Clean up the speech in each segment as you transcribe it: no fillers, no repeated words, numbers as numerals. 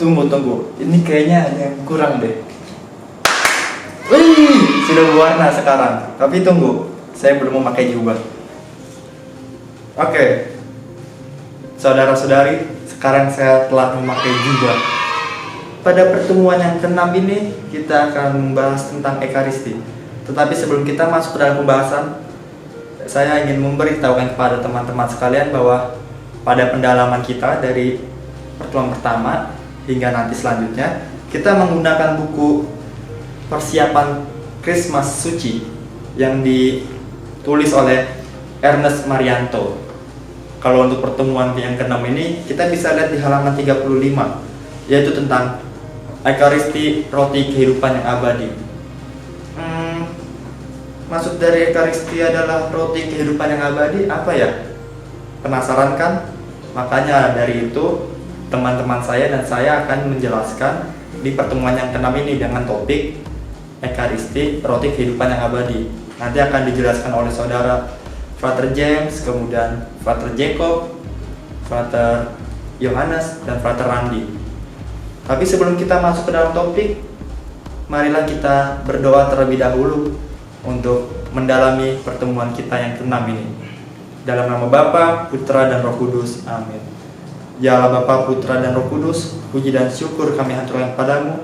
Tunggu. Ini kayaknya ada yang kurang deh. Wih, sudah berwarna sekarang. Tapi tunggu, saya belum memakai jubah. Oke, saudara-saudari, sekarang saya telah memakai jubah. Pada pertemuan yang ke-6 ini, kita akan membahas tentang Ekaristi. Tetapi sebelum kita masuk ke dalam pembahasan, saya ingin memberitahukan kepada teman-teman sekalian bahwa pada pendalaman kita dari pertemuan pertama hingga nanti selanjutnya, kita menggunakan buku Persiapan Christmas Suci yang ditulis oleh Ernest Marianto. Kalau untuk pertemuan yang ke-6 ini, kita bisa lihat di halaman 35, yaitu tentang Ekaristi, roti kehidupan yang abadi. Maksud dari Ekaristi adalah roti kehidupan yang abadi, apa ya? Penasaran kan? Makanya dari itu, teman-teman saya dan saya akan menjelaskan di pertemuan yang ke-6 ini dengan topik Ekaristi, roti kehidupan yang abadi. Nanti akan dijelaskan oleh saudara Frater James, kemudian Frater Jacob, Frater Yohanes, dan Frater Randy. Tapi sebelum kita masuk ke dalam topik, marilah kita berdoa terlebih dahulu untuk mendalami pertemuan kita yang ke-6 ini. Dalam nama Bapa, Putra, dan Roh Kudus. Amin. Ya Allah Bapa, Putra, dan Roh Kudus, puji dan syukur kami haturkan padamu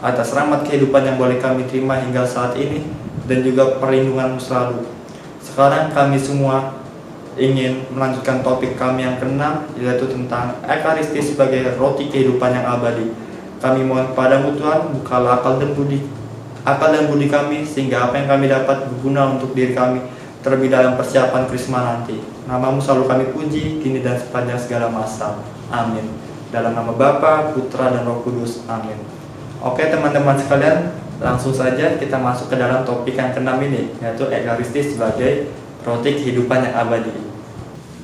atas rahmat kehidupan yang boleh kami terima hingga saat ini, dan juga perlindungan-Mu selalu. Sekarang kami semua ingin melanjutkan topik kami yang ke-6, yaitu tentang Ekaristi sebagai roti kehidupan yang abadi. Kami mohon padamu Tuhan, bukalah akal dan budi kami, sehingga apa yang kami dapat berguna untuk diri kami, terlebih dalam persiapan Krisma nanti. Nama-Mu selalu kami puji, kini dan sepanjang segala masa. Amin. Dalam nama Bapa, Putra, dan Roh Kudus. Amin. Oke teman-teman sekalian, langsung saja kita masuk ke dalam topik yang ke-6 ini, yaitu Ekaristi sebagai roti kehidupan yang abadi.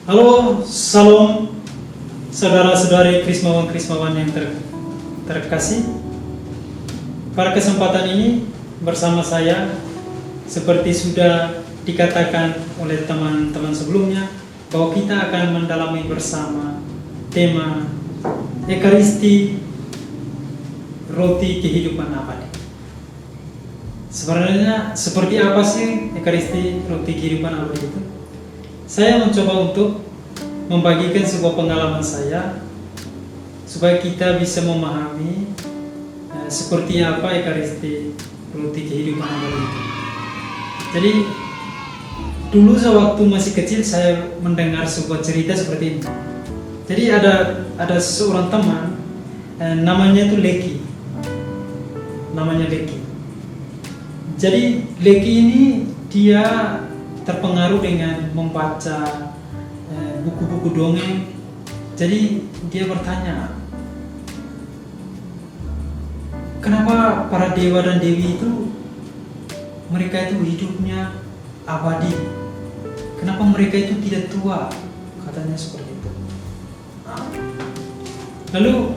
Halo, salam saudara-saudari Krismawan yang terkasih. Pada kesempatan ini bersama saya, seperti sudah dikatakan oleh teman-teman sebelumnya, bahwa kita akan mendalami bersama tema Ekaristi, roti kehidupan abadi. Sebenarnya seperti apa sih Ekaristi, roti kehidupan abadi itu? Saya mencoba untuk membagikan sebuah pengalaman saya supaya kita bisa memahami seperti apa Ekaristi, roti kehidupan abadi itu. Jadi dulu sewaktu masih kecil saya mendengar sebuah cerita seperti ini. Jadi ada seorang teman, namanya itu Leki. Jadi Leki ini dia terpengaruh dengan membaca buku-buku dongeng. Jadi dia bertanya, kenapa para dewa dan dewi itu mereka itu hidupnya abadi? Kenapa mereka itu tidak tua? Katanya seperti itu. Lalu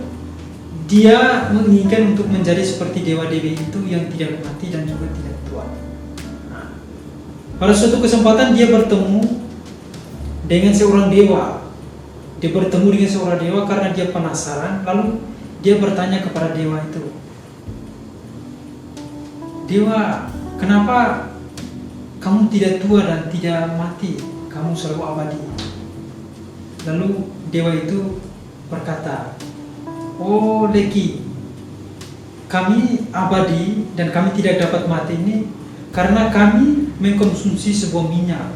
dia menginginkan untuk menjadi seperti dewa-dewi itu yang tidak mati dan juga tidak tua. Pada suatu kesempatan dia bertemu dengan seorang dewa. Dia bertemu dengan seorang dewa karena dia penasaran. Lalu dia bertanya kepada dewa itu, "Dewa, kenapa kamu tidak tua dan tidak mati? Kamu selalu abadi." Lalu dewa itu berkata, "Oh Leki, kami abadi dan kami tidak dapat mati ini karena kami mengkonsumsi sebuah minyak."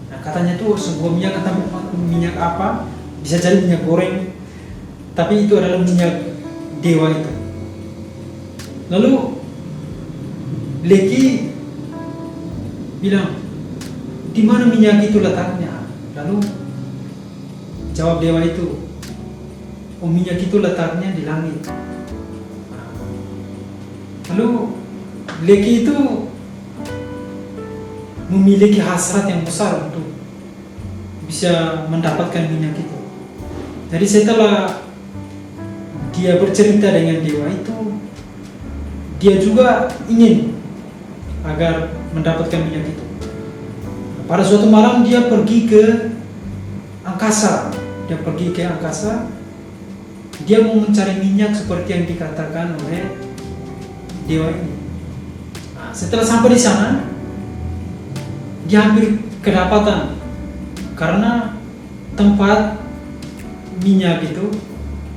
Nah, katanya tuh sebuah minyak, kata minyak apa? Bisa jadi minyak goreng, tapi itu adalah minyak dewa itu. Lalu Leki bilang, "Di mana minyak itu letaknya?" Lalu jawab dewa itu, "Oh, minyak itu letaknya di langit." Lalu Leki itu memiliki hasrat yang besar untuk bisa mendapatkan minyak itu. Jadi setelah dia bercerita dengan dewa itu, dia juga ingin agar mendapatkan minyak itu. Pada suatu malam dia pergi ke angkasa. dia mau mencari minyak seperti yang dikatakan oleh dewa ini. Nah, setelah sampai di sana, dia hampir kedapatan karena tempat minyak itu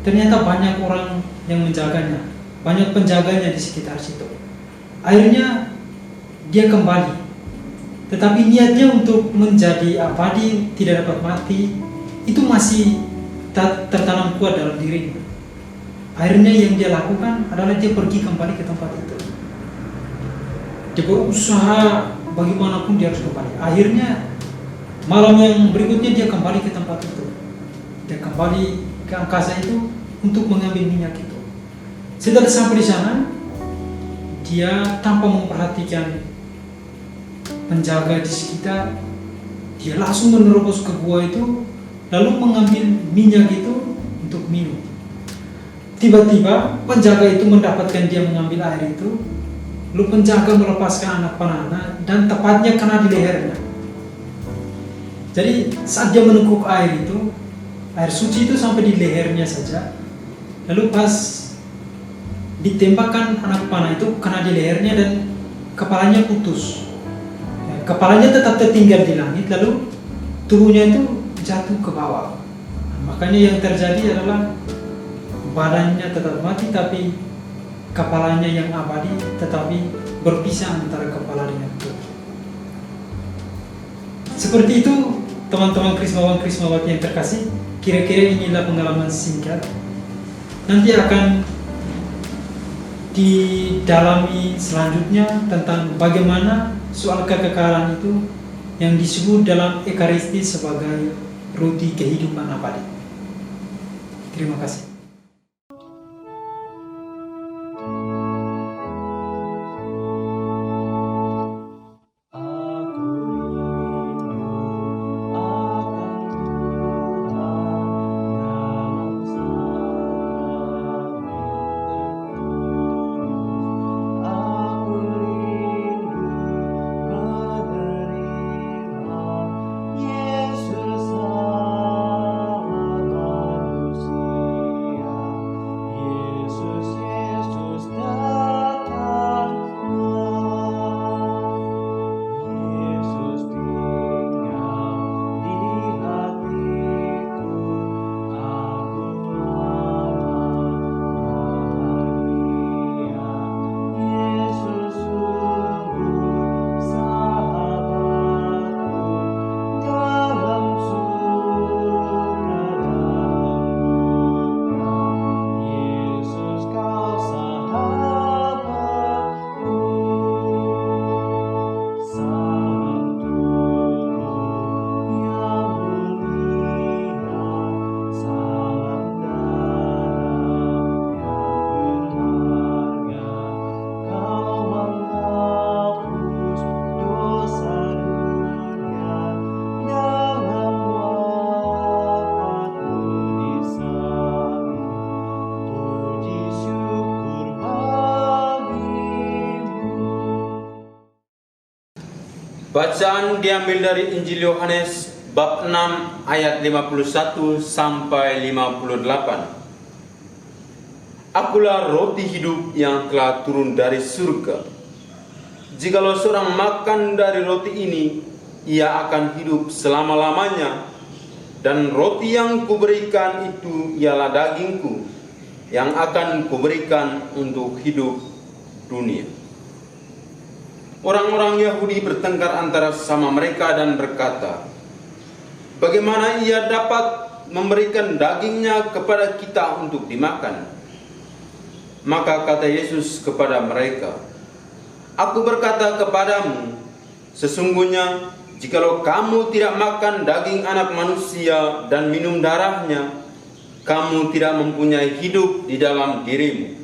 ternyata banyak orang yang menjaganya, banyak penjaganya di sekitar situ. Akhirnya dia kembali, tetapi niatnya untuk menjadi abadi, tidak dapat mati, itu masih tertanam kuat dalam dirinya. Akhirnya yang dia lakukan adalah dia pergi kembali ke tempat itu. Dia berusaha bagaimanapun dia harus kembali. Akhirnya malam yang berikutnya dia kembali ke tempat itu. Dia kembali ke angkasa itu untuk mengambil minyak itu. Setelah sampai di sana, dia tanpa memperhatikan penjaga di sekitar, dia langsung menerobos ke gua itu, lalu mengambil minyak itu untuk minum. Tiba-tiba penjaga itu mendapatkan dia mengambil air itu, lalu penjaga melepaskan anak panahnya dan tepatnya kena di lehernya. Jadi saat dia meneguk air itu, air suci itu sampai di lehernya saja. Lalu pas ditembakkan anak panah itu kena di lehernya dan kepalanya putus. Kepalanya tetap tertinggal di langit, lalu tubuhnya itu jatuh ke bawah. Makanya yang terjadi adalah badannya tetap mati, tapi kepalanya yang abadi tetapi berpisah antara kepala dengan tubuh. Seperti itu, teman-teman Krismawati yang terkasih, kira-kira inilah pengalaman singkat. Nanti akan didalami selanjutnya tentang bagaimana soal kekekalan itu yang disebut dalam Ekaristi sebagai roti kehidupan abadi. Terima kasih. Bacaan diambil dari Injil Yohanes bab 6 ayat 51 sampai 58. Akulah roti hidup yang telah turun dari surga. Jikalau seorang makan dari roti ini, ia akan hidup selama-lamanya. Dan roti yang kuberikan itu ialah dagingku, yang akan kuberikan untuk hidup dunia. Orang-orang Yahudi bertengkar antara sesama mereka dan berkata, bagaimana ia dapat memberikan dagingnya kepada kita untuk dimakan? Maka kata Yesus kepada mereka, aku berkata kepadamu, sesungguhnya jikalau kamu tidak makan daging anak manusia dan minum darahnya, kamu tidak mempunyai hidup di dalam dirimu.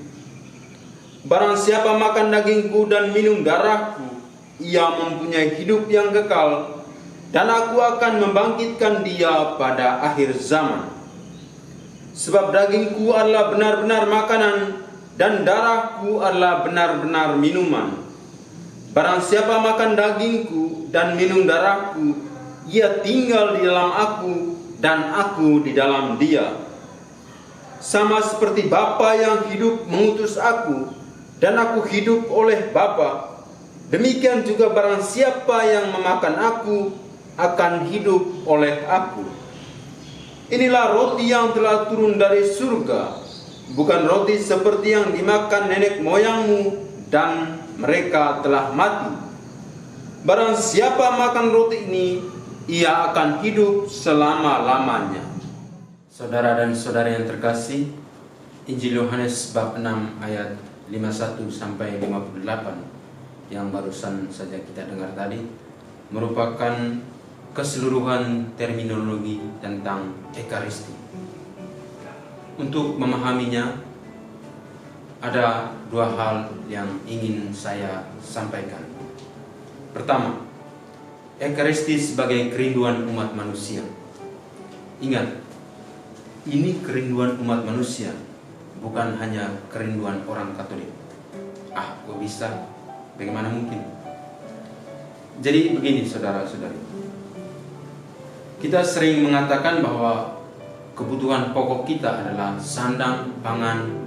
Barang siapa makan dagingku dan minum darahku, ia mempunyai hidup yang kekal, dan aku akan membangkitkan dia pada akhir zaman. Sebab dagingku adalah benar-benar makanan, dan darahku adalah benar-benar minuman. Barang siapa makan dagingku dan minum darahku, ia tinggal di dalam aku, dan aku di dalam dia. sama seperti Bapa yang hidup mengutus aku, dan aku hidup oleh Bapa, demikian juga barang siapa yang memakan aku akan hidup oleh aku. Inilah roti yang telah turun dari surga, bukan roti seperti yang dimakan nenek moyangmu dan mereka telah mati. Barang siapa makan roti ini, ia akan hidup selama-lamanya. Saudara dan saudari yang terkasih, Injil Yohanes bab 6 ayat 51 sampai 58 yang barusan saja kita dengar tadi merupakan keseluruhan terminologi tentang Ekaristi. Untuk memahaminya, ada dua hal yang ingin saya sampaikan. Pertama, Ekaristi sebagai kerinduan umat manusia. Ingat, ini kerinduan umat manusia, bukan hanya kerinduan orang Katolik. Kok bisa? Bagaimana mungkin? Jadi begini saudara-saudari, kita sering mengatakan bahwa kebutuhan pokok kita adalah sandang, pangan,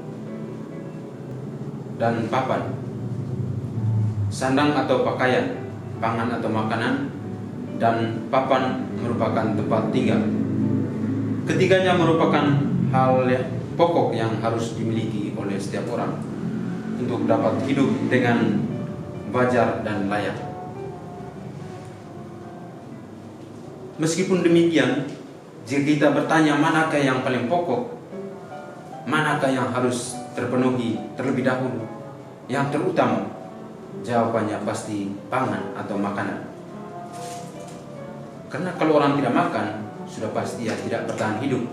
dan papan. Sandang atau pakaian, pangan atau makanan, dan papan merupakan tempat tinggal. Ketiganya merupakan hal pokok yang harus dimiliki oleh setiap orang untuk dapat hidup dengan wajar dan layak. Meskipun demikian, jika kita bertanya manakah yang paling pokok, manakah yang harus terpenuhi terlebih dahulu, yang terutama, jawabannya pasti pangan atau makanan. Karena kalau orang tidak makan, sudah pasti ia tidak bertahan hidup.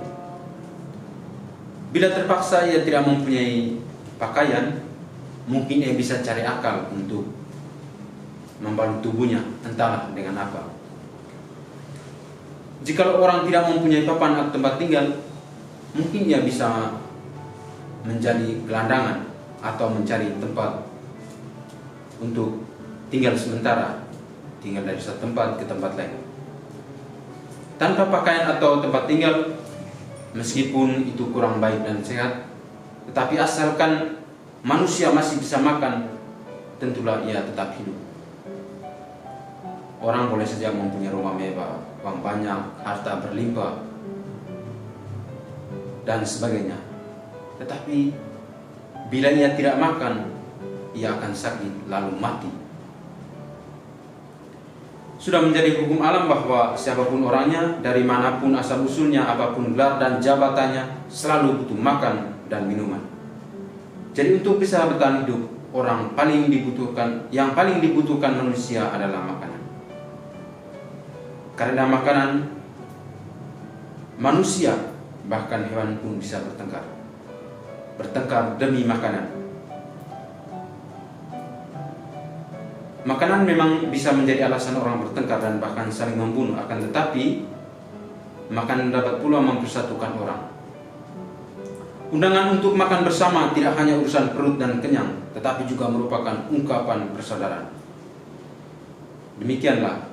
Bila terpaksa ia tidak mempunyai pakaian, mungkin ia bisa cari akal untuk membalut tubuhnya, entahlah dengan apa. Jika orang tidak mempunyai papan atau tempat tinggal, mungkin ia bisa menjadi gelandangan atau mencari tempat untuk tinggal sementara, tinggal dari satu tempat ke tempat lain. Tanpa pakaian atau tempat tinggal, meskipun itu kurang baik dan sehat, tetapi asalkan manusia masih bisa makan, tentulah ia tetap hidup. Orang boleh saja mempunyai rumah mewah, uang banyak, harta berlimpah, dan sebagainya. Tetapi bila ia tidak makan, ia akan sakit lalu mati. Sudah menjadi hukum alam bahwa siapapun orangnya, dari manapun asal usulnya, apapun gelar dan jabatannya, selalu butuh makan dan minuman. Jadi untuk bisa bertahan hidup, yang paling dibutuhkan manusia adalah makanan. Karena makanan, manusia bahkan hewan pun bisa bertengkar demi makanan. Makanan memang bisa menjadi alasan orang bertengkar dan bahkan saling membunuh, akan tetapi makanan dapat pula mempersatukan orang. Undangan untuk makan bersama tidak hanya urusan perut dan kenyang, tetapi juga merupakan ungkapan persaudaraan. Demikianlah,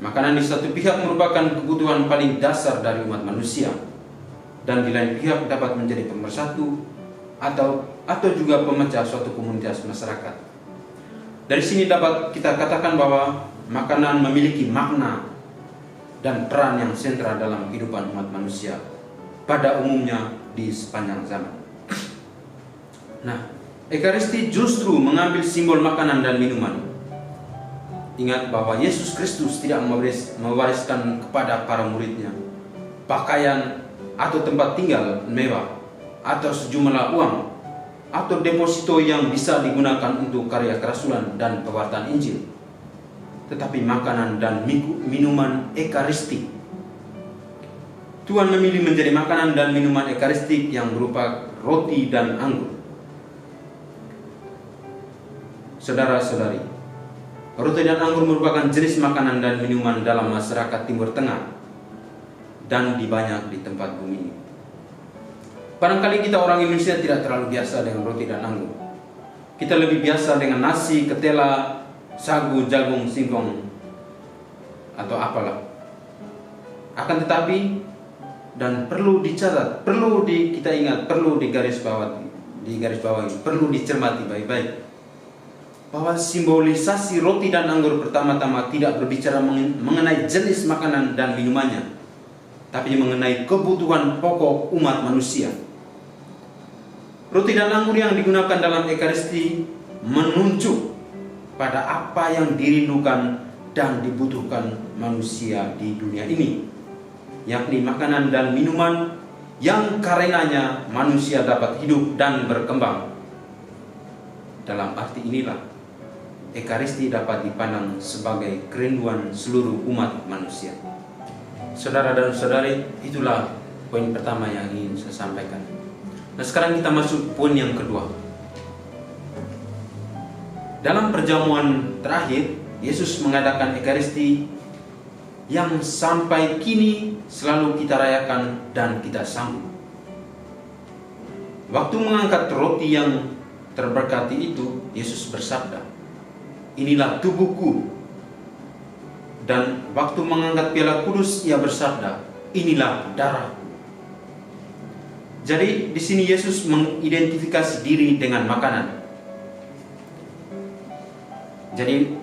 makanan di satu pihak merupakan kebutuhan paling dasar dari umat manusia, dan di lain pihak dapat menjadi pemersatu atau juga pemecah suatu komunitas masyarakat. Dari sini dapat kita katakan bahwa makanan memiliki makna dan peran yang sentral dalam kehidupan umat manusia pada umumnya di sepanjang zaman. Nah, Ekaristi justru mengambil simbol makanan dan minuman. Ingat bahwa Yesus Kristus tidak mewariskan kepada para muridnya pakaian atau tempat tinggal mewah atau sejumlah uang atau deposito yang bisa digunakan untuk karya kerasulan dan pewartaan Injil, tetapi makanan dan minuman Ekaristik. Tuhan memilih menjadi makanan dan minuman Ekaristik yang berupa roti dan anggur. Saudara-saudari, roti dan anggur merupakan jenis makanan dan minuman dalam masyarakat Timur Tengah dan banyak di tempat bumi ini. Barangkali kita orang Indonesia tidak terlalu biasa dengan roti dan anggur. Kita lebih biasa dengan nasi, ketela, sagu, jagung, singkong, atau apalah. Akan tetapi, dan perlu dicatat, kita ingat, perlu digarisbawahi, perlu dicermati baik-baik, bahwa simbolisasi roti dan anggur pertama-tama tidak berbicara mengenai jenis makanan dan minumannya, tapi mengenai kebutuhan pokok umat manusia. Roti dan anggur yang digunakan dalam Ekaristi menunjuk pada apa yang dirindukan dan dibutuhkan manusia di dunia ini, yakni makanan dan minuman yang karenanya manusia dapat hidup dan berkembang. Dalam arti inilah Ekaristi dapat dipandang sebagai kerinduan seluruh umat manusia. Saudara dan saudari, itulah poin pertama yang ingin saya sampaikan. Nah, sekarang kita masuk poin yang kedua. Dalam perjamuan terakhir, Yesus mengadakan Ekaristi yang sampai kini selalu kita rayakan dan kita sambut. Waktu mengangkat roti yang terberkati itu, Yesus bersabda, "Inilah tubuhku." Dan waktu mengangkat piala kudus, ia bersabda, "Inilah darahku." Jadi di sini Yesus mengidentifikasi diri dengan makanan. Jadi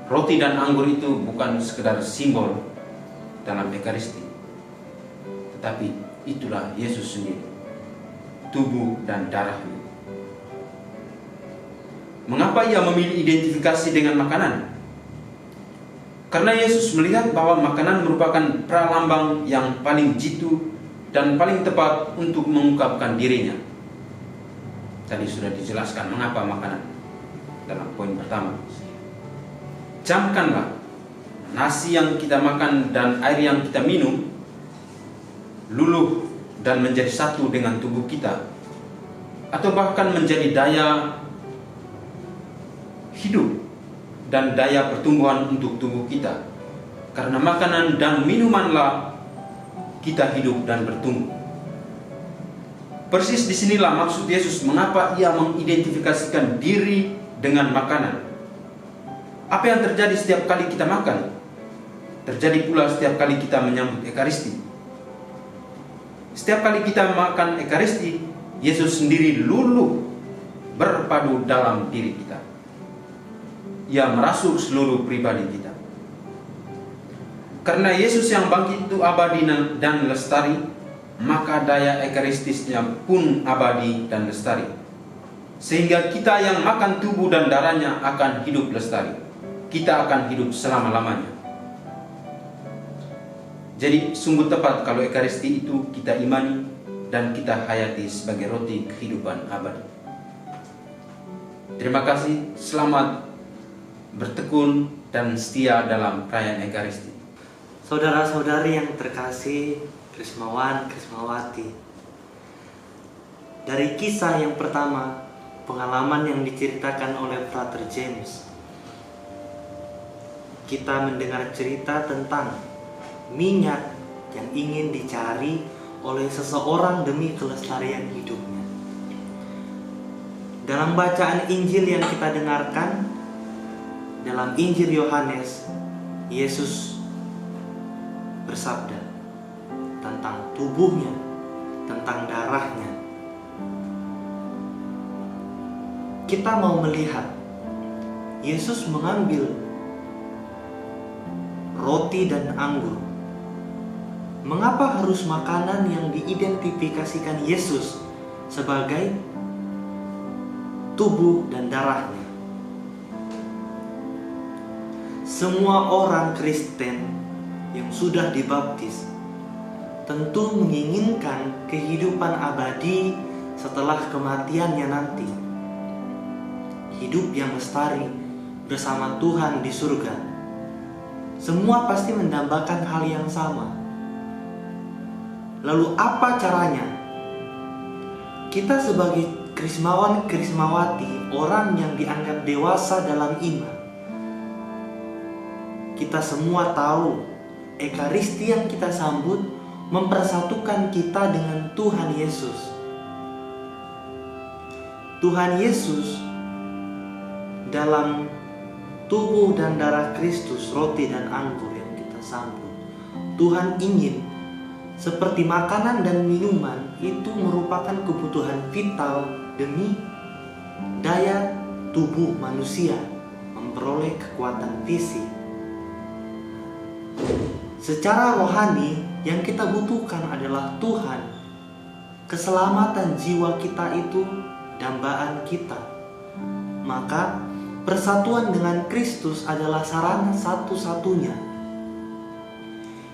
roti dan anggur itu bukan sekedar simbol dalam Ekaristi, tetapi itulah Yesus sendiri, tubuh dan darahnya. Mengapa ia memilih identifikasi dengan makanan? Karena Yesus melihat bahwa makanan merupakan pralambang yang paling jitu dan paling tepat untuk mengungkapkan dirinya. Tadi sudah dijelaskan mengapa makanan dalam poin pertama. Camkanlah nasi yang kita makan dan air yang kita minum luluh dan menjadi satu dengan tubuh kita, atau bahkan menjadi daya hidup dan daya pertumbuhan untuk tubuh kita. Karena makanan dan minumanlah kita hidup dan bertumbuh. Persis disinilah maksud Yesus mengapa ia mengidentifikasikan diri dengan makanan. Apa yang terjadi setiap kali kita makan, terjadi pula setiap kali kita menyambut Ekaristi. Setiap kali kita makan Ekaristi, Yesus sendiri luluh berpadu dalam diri kita. Ia merasuk seluruh pribadi kita. Karena Yesus yang bangkit itu abadi dan lestari, maka daya ekaristisnya pun abadi dan lestari. Sehingga kita yang makan tubuh dan darahnya akan hidup lestari. Kita akan hidup selama-lamanya. Jadi sungguh tepat kalau Ekaristi itu kita imani dan kita hayati sebagai roti kehidupan abadi. Terima kasih, selamat bertekun dan setia dalam perayaan Ekaristi. Saudara-saudari yang terkasih, Krismawan, Krismawati, dari kisah yang pertama, pengalaman yang diceritakan oleh Frater James, kita mendengar cerita tentang minyak yang ingin dicari oleh seseorang demi kelestarian hidupnya. Dalam bacaan Injil yang kita dengarkan, dalam Injil Yohanes, Yesus bersabda tentang tubuhnya, tentang darahnya. Kita mau melihat Yesus mengambil roti dan anggur. Mengapa harus makanan yang diidentifikasikan Yesus sebagai tubuh dan darahnya? Semua orang Kristen yang sudah dibaptis tentu menginginkan kehidupan abadi setelah kematiannya nanti. Hidup yang lestari bersama Tuhan di surga. Semua pasti mendambakan hal yang sama. Lalu apa caranya? Kita sebagai Krismawan Krismawati, orang yang dianggap dewasa dalam iman, kita semua tahu Ekaristi yang kita sambut mempersatukan kita dengan Tuhan Yesus. Tuhan Yesus dalam tubuh dan darah Kristus, roti dan anggur yang kita sambut, Tuhan ingin seperti makanan dan minuman itu merupakan kebutuhan vital demi daya tubuh manusia memperoleh kekuatan fisik. Secara rohani yang kita butuhkan adalah Tuhan. Keselamatan jiwa kita itu dambaan kita. Maka persatuan dengan Kristus adalah sarana satu-satunya.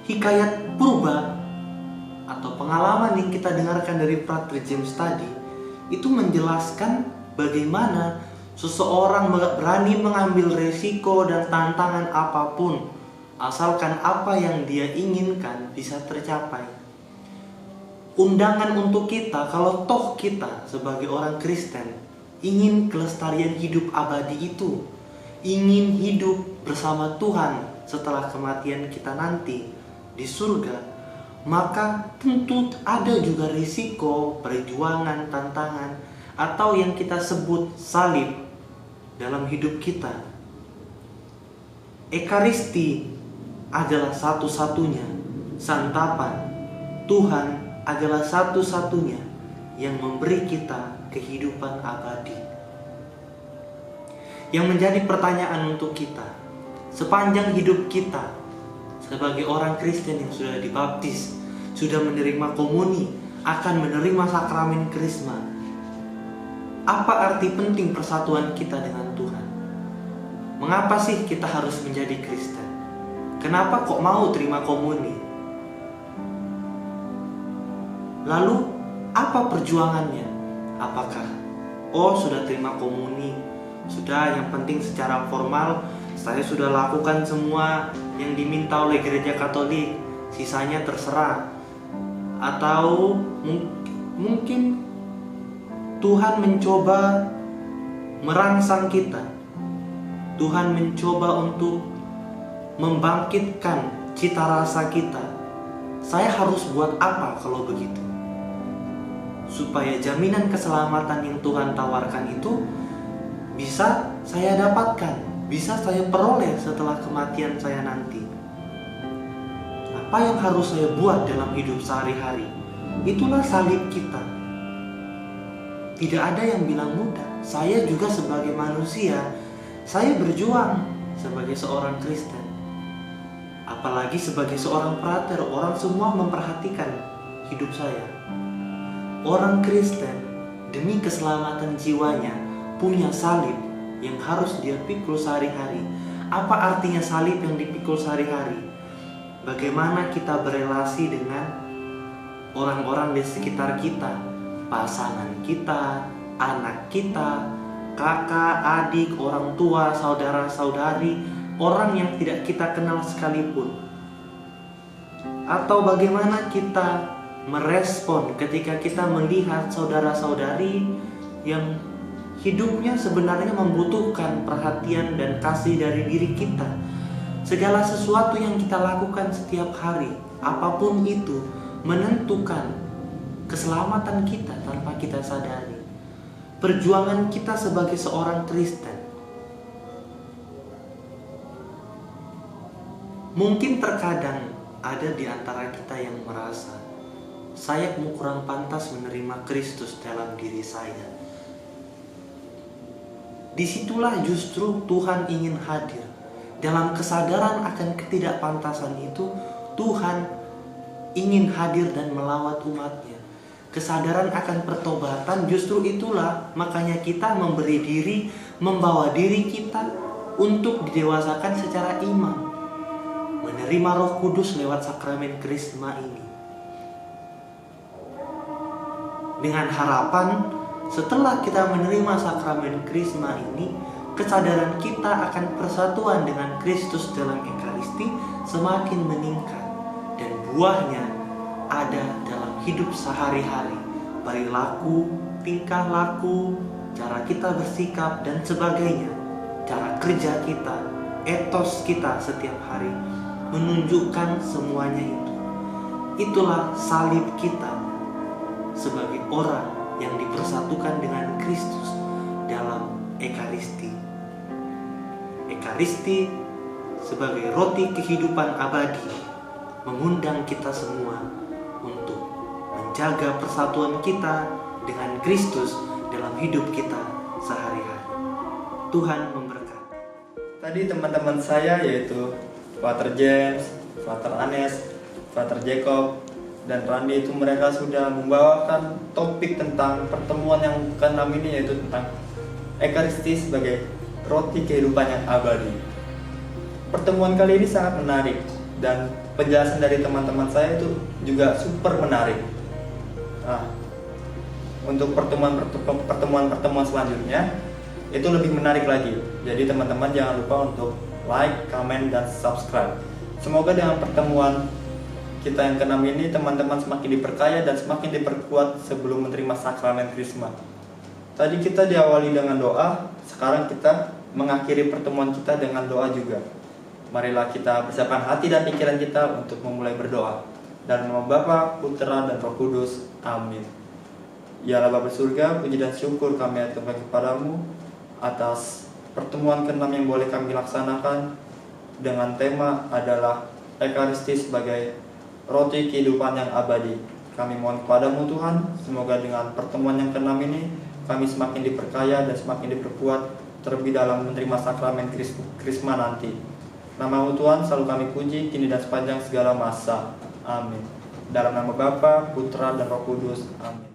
Hikayat purba atau pengalaman yang kita dengarkan dari Frater James tadi itu menjelaskan bagaimana seseorang berani mengambil resiko dan tantangan apapun asalkan apa yang dia inginkan bisa tercapai. Undangan untuk kita, kalau toh kita sebagai orang Kristen ingin kelestarian hidup abadi itu, ingin hidup bersama Tuhan setelah kematian kita nanti di surga, maka tentu ada juga risiko, perjuangan, tantangan, atau yang kita sebut salib dalam hidup kita. Ekaristi adalah satu-satunya santapan. Tuhan adalah satu-satunya yang memberi kita kehidupan abadi. Yang menjadi pertanyaan untuk kita, sepanjang hidup kita sebagai orang Kristen yang sudah dibaptis, sudah menerima komuni, akan menerima sakramen Krisma, apa arti penting persatuan kita dengan Tuhan? Mengapa sih kita harus menjadi Kristen? Kenapa kok mau terima komuni? Lalu apa perjuangannya? Apakah sudah terima komuni, sudah, yang penting secara formal saya sudah lakukan semua yang diminta oleh gereja Katolik, sisanya terserah? Atau mungkin Tuhan mencoba merangsang kita, Tuhan mencoba untuk membangkitkan cita rasa kita. Saya harus buat apa kalau begitu? Supaya jaminan keselamatan yang Tuhan tawarkan itu bisa saya dapatkan, bisa saya peroleh setelah kematian saya nanti. Apa yang harus saya buat dalam hidup sehari-hari? Itulah salib kita. Tidak ada yang bilang mudah. Saya juga sebagai manusia, saya berjuang sebagai seorang Kristen. Apalagi sebagai seorang frater, orang semua memperhatikan hidup saya. Orang Kristen demi keselamatan jiwanya punya salib yang harus dia pikul sehari-hari. Apa artinya salib yang dipikul sehari-hari? Bagaimana kita berelasi dengan orang-orang di sekitar kita, pasangan kita, anak kita, kakak, adik, orang tua, saudara-saudari, orang yang tidak kita kenal sekalipun. Atau bagaimana kita merespon ketika kita melihat saudara-saudari yang hidupnya sebenarnya membutuhkan perhatian dan kasih dari diri kita. Segala sesuatu yang kita lakukan setiap hari, apapun itu, menentukan keselamatan kita tanpa kita sadari. Perjuangan kita sebagai seorang Kristen. Mungkin terkadang ada di antara kita yang merasa, saya kurang pantas menerima Kristus dalam diri saya. Disitulah justru Tuhan ingin hadir. Dalam kesadaran akan ketidakpantasan itu, Tuhan ingin hadir dan melawat umatnya. Kesadaran akan pertobatan justru itulah makanya kita memberi diri, membawa diri kita untuk didewasakan secara iman, menerima Roh Kudus lewat sakramen Krisma ini. Dengan harapan setelah kita menerima sakramen Krisma ini, kesadaran kita akan persatuan dengan Kristus dalam Ekaristi semakin meningkat, dan buahnya ada dalam hidup sehari-hari, perilaku, tingkah laku, cara kita bersikap dan sebagainya, cara kerja kita, etos kita setiap hari, menunjukkan semuanya itu. Itulah salib kita sebagai orang yang dipersatukan dengan Kristus dalam Ekaristi. Ekaristi sebagai roti kehidupan abadi mengundang kita semua untuk menjaga persatuan kita dengan Kristus dalam hidup kita sehari-hari. Tuhan memberkati. Tadi teman-teman saya yaitu Father James, Father Anes, Father Jacob, dan Randy itu mereka sudah membawakan topik tentang pertemuan yang ke-6 ini, yaitu tentang Ekaristi sebagai roti kehidupan yang abadi. Pertemuan kali ini sangat menarik dan penjelasan dari teman-teman saya itu juga super menarik. Nah, untuk pertemuan selanjutnya itu lebih menarik lagi. Jadi teman-teman jangan lupa untuk like, comment, dan subscribe. Semoga dengan pertemuan kita yang ke-6 ini teman-teman semakin diperkaya dan semakin diperkuat sebelum menerima sakramen Krisma. Tadi kita diawali dengan doa, sekarang kita mengakhiri pertemuan kita dengan doa juga. Marilah kita persiapkan hati dan pikiran kita untuk memulai berdoa. Dalam nama Bapa, Putra, dan Roh Kudus. Amin. Ya Allah Bapa surga, puji dan syukur kami aturkan kepadamu atas pertemuan ke-6 yang boleh kami laksanakan dengan tema adalah Ekaristi sebagai roti kehidupan yang abadi. Kami mohon kepadamu Tuhan, semoga dengan pertemuan yang ke-6 ini kami semakin diperkaya dan semakin diperkuat terlebih dalam menerima sakramen Krisma nanti. Nama-Mu Tuhan selalu kami puji kini dan sepanjang segala masa. Amin. Dalam nama Bapa, Putra, dan Roh Kudus. Amin.